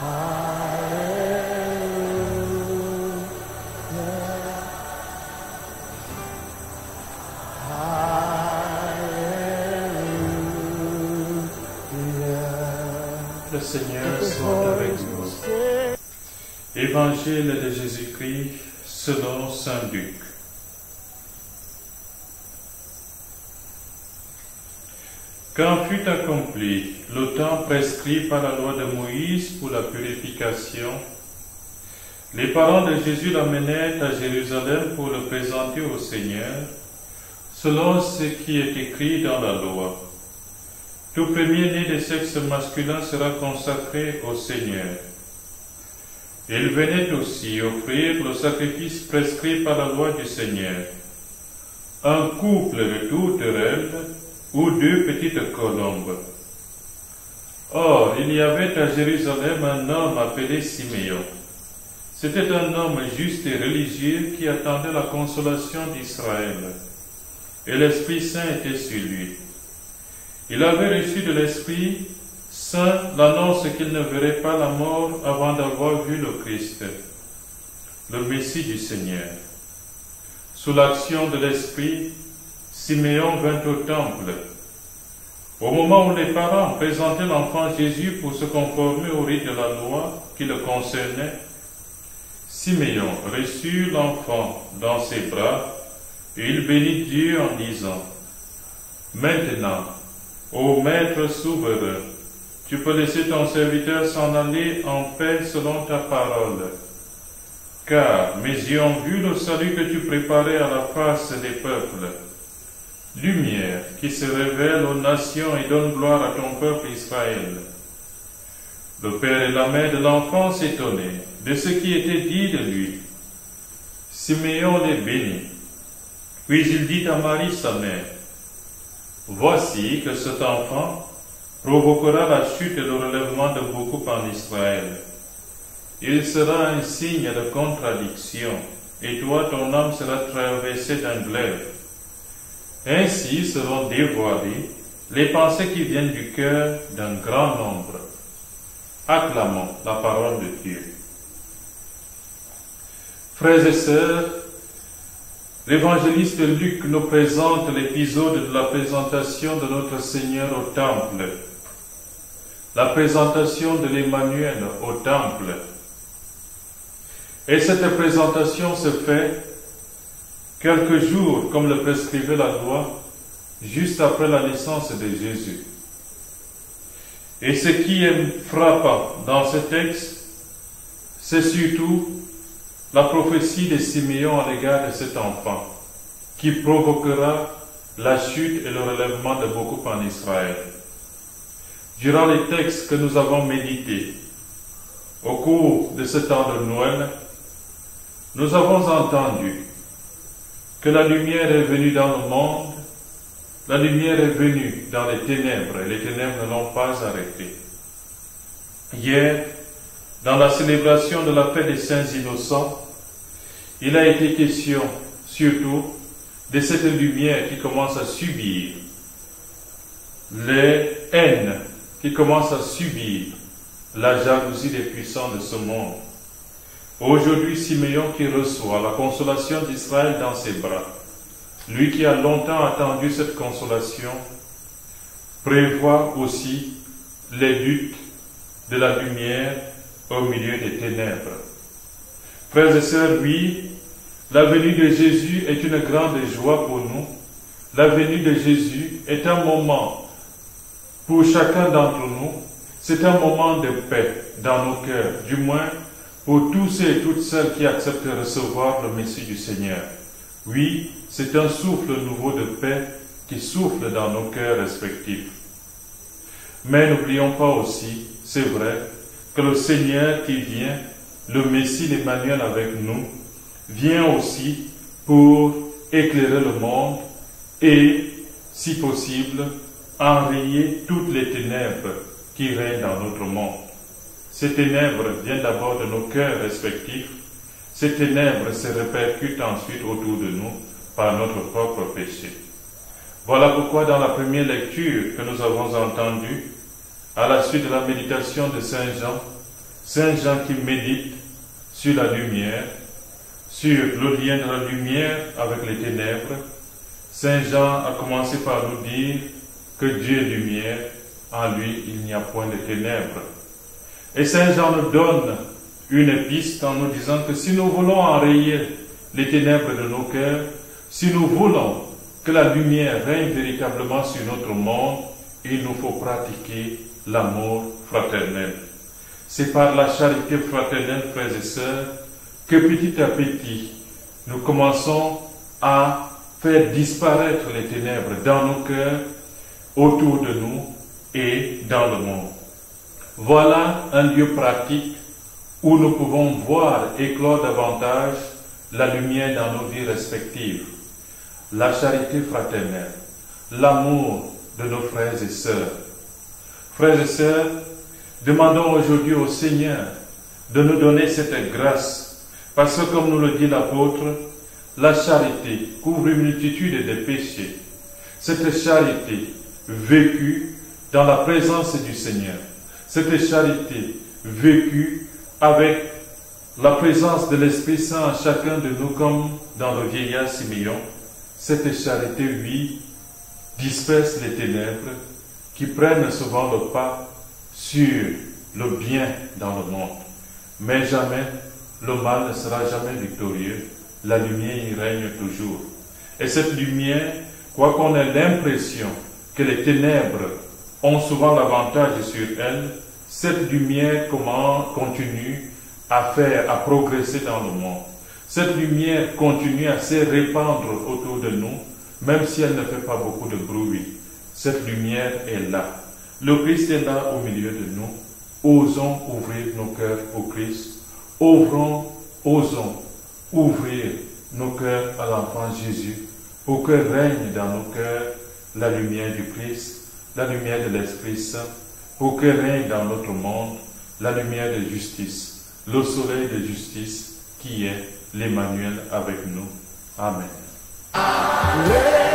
Le Seigneur soit avec vous. Évangile de Jésus-Christ selon saint Luc. Quand fut accompli le temps prescrit par la loi de Moïse pour la purification, les parents de Jésus l'amenèrent à Jérusalem pour le présenter au Seigneur, selon ce qui est écrit dans la loi. Tout premier-né de sexe masculin sera consacré au Seigneur. Il venait aussi offrir le sacrifice prescrit par la loi du Seigneur, un couple de tourterelles ou 2 petites colombes. Or, il y avait à Jérusalem un homme appelé Siméon. C'était un homme juste et religieux qui attendait la consolation d'Israël, et l'Esprit Saint était sur lui. Il avait reçu de l'Esprit Saint l'annonce qu'il ne verrait pas la mort avant d'avoir vu le Christ, le Messie du Seigneur. Sous l'action de l'Esprit, Siméon vint au temple. Au moment où les parents présentaient l'enfant Jésus pour se conformer au rite de la loi qui le concernait, Siméon reçut l'enfant dans ses bras et il bénit Dieu en disant: « Maintenant, ô Maître souverain, tu peux laisser ton serviteur s'en aller en paix selon ta parole. Car mes yeux ont vu le salut que tu préparais à la face des peuples, lumière qui se révèle aux nations et donne gloire à ton peuple Israël. » Le père et la mère de l'enfant s'étonnaient de ce qui était dit de lui. Siméon les bénit. Puis il dit à Marie sa mère: « Voici que cet enfant provoquera la chute et le relèvement de beaucoup en Israël. Il sera un signe de contradiction, et toi, ton âme sera traversée d'un glaive. Ainsi seront dévoilées les pensées qui viennent du cœur d'un grand nombre. » Acclamons la parole de Dieu. Frères et sœurs, l'évangéliste Luc nous présente l'épisode de la présentation de notre Seigneur au temple, la présentation de l'Emmanuel au temple. Et cette présentation se fait quelques jours, comme le prescrivait la loi, juste après la naissance de Jésus. Et ce qui est frappant dans ce texte, c'est surtout la prophétie de Siméon à l'égard de cet enfant, qui provoquera la chute et le relèvement de beaucoup en Israël. Durant les textes que nous avons médités au cours de ce temps de Noël, nous avons entendu que la lumière est venue dans le monde, la lumière est venue dans les ténèbres, et les ténèbres ne l'ont pas arrêtée. Hier, dans la célébration de la fête des Saints Innocents, il a été question surtout de cette lumière qui commence à subir les haines, qui commence à subir la jalousie des puissants de ce monde. Aujourd'hui, Siméon qui reçoit la consolation d'Israël dans ses bras, lui qui a longtemps attendu cette consolation, prévoit aussi les luttes de la lumière au milieu des ténèbres. Frères et sœurs, oui, la venue de Jésus est une grande joie pour nous. La venue de Jésus est un moment pour chacun d'entre nous. C'est un moment de paix dans nos cœurs, du moins pour tous ceux et toutes celles qui acceptent de recevoir le Messie du Seigneur. Oui, c'est un souffle nouveau de paix qui souffle dans nos cœurs respectifs. Mais n'oublions pas aussi, c'est vrai, que le Seigneur qui vient, le Messie, l'Emmanuel avec nous, vient aussi pour éclairer le monde et, si possible, enrayer toutes les ténèbres qui règnent dans notre monde. Ces ténèbres viennent d'abord de nos cœurs respectifs. Ces ténèbres se répercutent ensuite autour de nous par notre propre péché. Voilà pourquoi dans la première lecture que nous avons entendue, à la suite de la méditation de Saint Jean, Saint Jean qui médite sur la lumière, sur le lien de la lumière avec les ténèbres. Saint Jean a commencé par nous dire que Dieu est lumière, en lui il n'y a point de ténèbres. Et Saint Jean nous donne une piste en nous disant que si nous voulons enrayer les ténèbres de nos cœurs, si nous voulons que la lumière règne véritablement sur notre monde, il nous faut pratiquer l'amour fraternel. C'est par la charité fraternelle, frères et sœurs, que petit à petit, nous commençons à faire disparaître les ténèbres dans nos cœurs, autour de nous et dans le monde. Voilà un lieu pratique où nous pouvons voir éclore davantage la lumière dans nos vies respectives. La charité fraternelle, l'amour de nos frères et sœurs. Frères et sœurs, demandons aujourd'hui au Seigneur de nous donner cette grâce, parce que comme nous le dit l'apôtre, la charité couvre une multitude de péchés. Cette charité vécue dans la présence du Seigneur, cette charité vécue avec la présence de l'Esprit Saint en chacun de nous comme dans le vieillard Siméon, cette charité, oui, disperse les ténèbres qui prennent souvent le pas sur le bien dans le monde. Mais jamais, le mal ne sera jamais victorieux. La lumière y règne toujours. Et cette lumière, quoi qu'on ait l'impression que les ténèbres ont souvent l'avantage sur elle, cette lumière continue à progresser dans le monde. Cette lumière continue à se répandre autour de nous, même si elle ne fait pas beaucoup de bruit. Cette lumière est là. Le Christ est là au milieu de nous. Osons ouvrir nos cœurs au Christ. Osons ouvrir nos cœurs à l'enfant Jésus, pour que règne dans nos cœurs la lumière du Christ, la lumière de l'Esprit Saint, pour que règne dans notre monde la lumière de justice, le soleil de justice qui est l'Emmanuel avec nous. Amen. Amen.